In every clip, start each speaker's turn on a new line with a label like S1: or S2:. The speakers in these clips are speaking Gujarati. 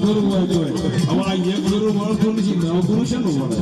S1: ગુરુ હોય તો હવે આ એક ગુરુ મળતું નથી, નવ ગુરુ છે ને મળે.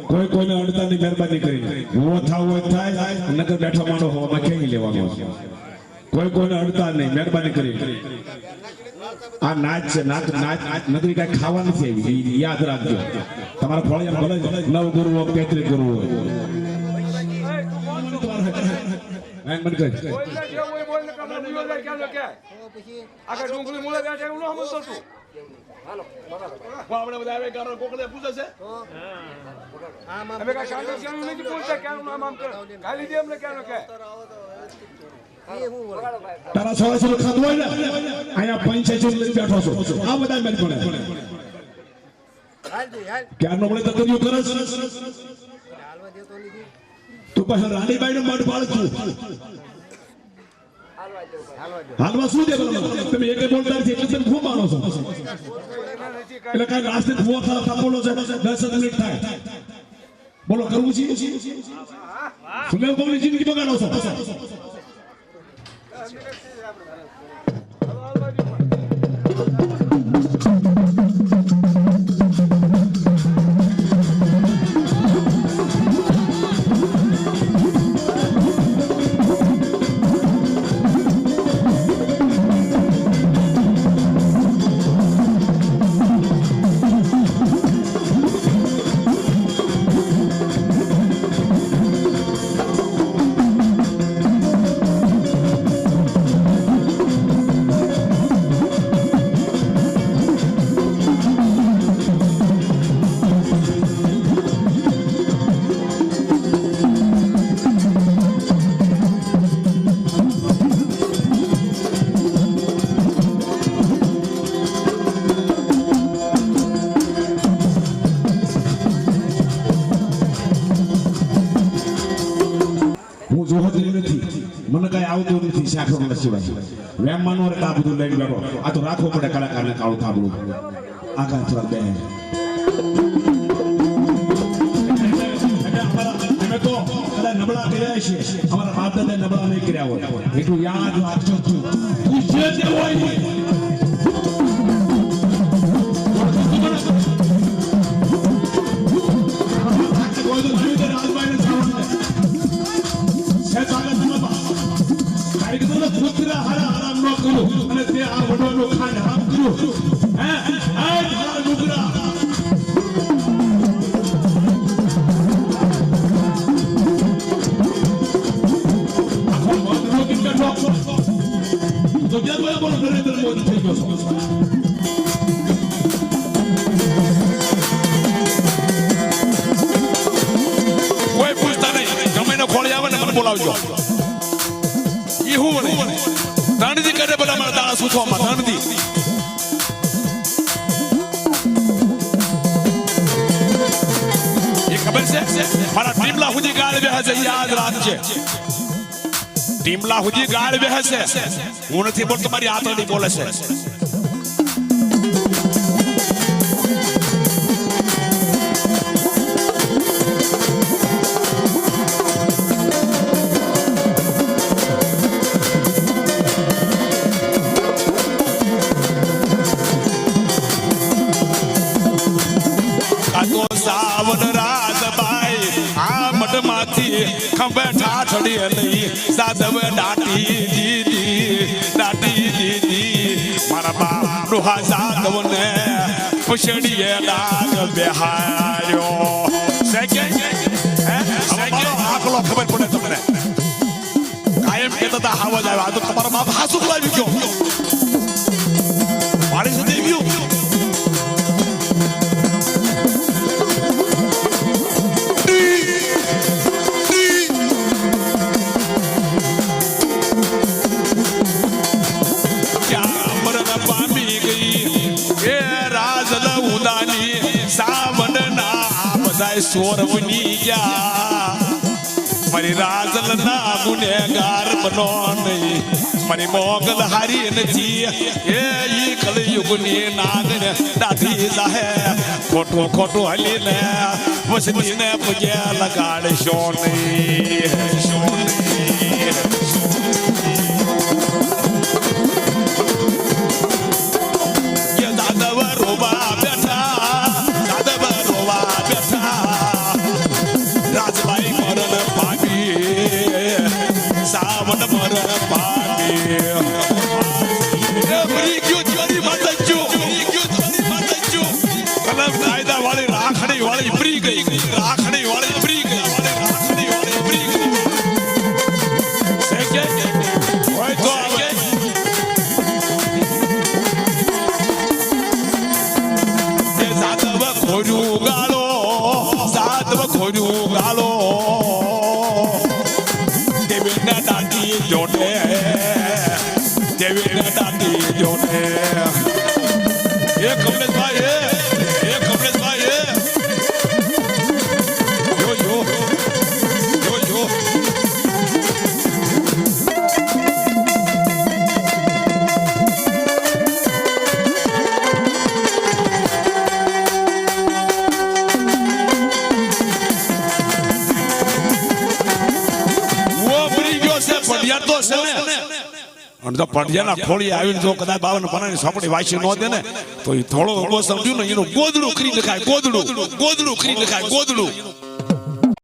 S1: કોઈ કોઈને અડતાની મહેરબાની કરી ઉભો થાવ હોય થાય, નકર બેઠો માણો હોવામાં ખેંચી લેવાનો. કોઈ કોઈને અડતા નહીં, મહેરબાની કરી. આ નાચ છે, નાચ નકરી કઈ ખાવા નથી આવી, યાદ રાખજો. તમારા ફળિયા ભલે નવ ગુરુ હોય, 33 ગુરુ હોય.
S2: હાલો આપણે બધા આવે કારણ કોકડે પૂછે છે અમે કા શાંતિ શાંતિ નથી પૂછતા ક્યાં નામ આમ કર ખાલી દે અમને ક્યાં કે
S1: તારા સવાસો ખાતો હોય ને આયા 85 લઈ બેઠો છો. આ બધા મેં કોણે હાલ દે હાલ ક્યાં નો મળે તો કર્યું કરસ હાલવા દેતો નથી. તું પાછો રાણીબાઈ નો મઢ પાળ છું. હાલવા શું દે તમે એક બોલતા નથી એટલે તમે ખૂબ માનો છો. એટલે કઈ રાસ્તે ફુવા ખાતા બોલો છે 10 મિનિટ થાય. બોલો કરવું છે સુમેલ કોની જિંદગી બગાડો છો. મને કઈ આવતું નથી શાખો સિવાય વેમ માનો રે આ બધું લઈને બેઠો. આ તો રાખવો પડે કલાકારને કાળું થાબડું આગળ થોડા બે અમે તો કદાચ નબળા કર્યા છે. અમારા બાપ દાદા નબળા નહીં કર્યા હોય એટલું યાદ રાખજો. તું જે તે હોય પુત્ર હારા હારા ન કરું અને તે આ વડો
S3: બોલાવજો ઈ હું વળી ધણદી કરે પેલા મારા દાણા સૂચવામાં ધણદી એ ખબર છે મારા ટીમલા સુધી ગાળ બેહે છે યાદ રાખજે ટીમલા સુધી ગાળ બેહે છે હું નથી બોલતો મારી આતરડી બોલે છે ખંભે ઠાઠડી લઈ સાધવ દાટી દીધી મારા બાપ ડોહા સાધવ ને પછડીએ ડાગ બેહાર્યો આકલો ખબર પડે તમને કાયમ કહેતા હતા હાવ જ આવ્યા તો તમારા બાપ હાસુ લાવી ગયો મારી સુધી ગયું સોરવની યા મારી રાજલ ના ગુનેગાર બનો નહીં મારી મોગલ હારી નથી એ ઈ કલયુગની નાગને દાઢી જાહે ખોટું ખોટું હલીને વસતીને પગે લગાડશો નહીં પડ્યાના ખોળી આવીને જો કદાચ બાવન પનાની સોપડી વાંચી ન દે ને તો એ થોડો સમજ્યું ને એનું ગોદડું કરી નખાય ગોદડું કરી નખાય ગોદડું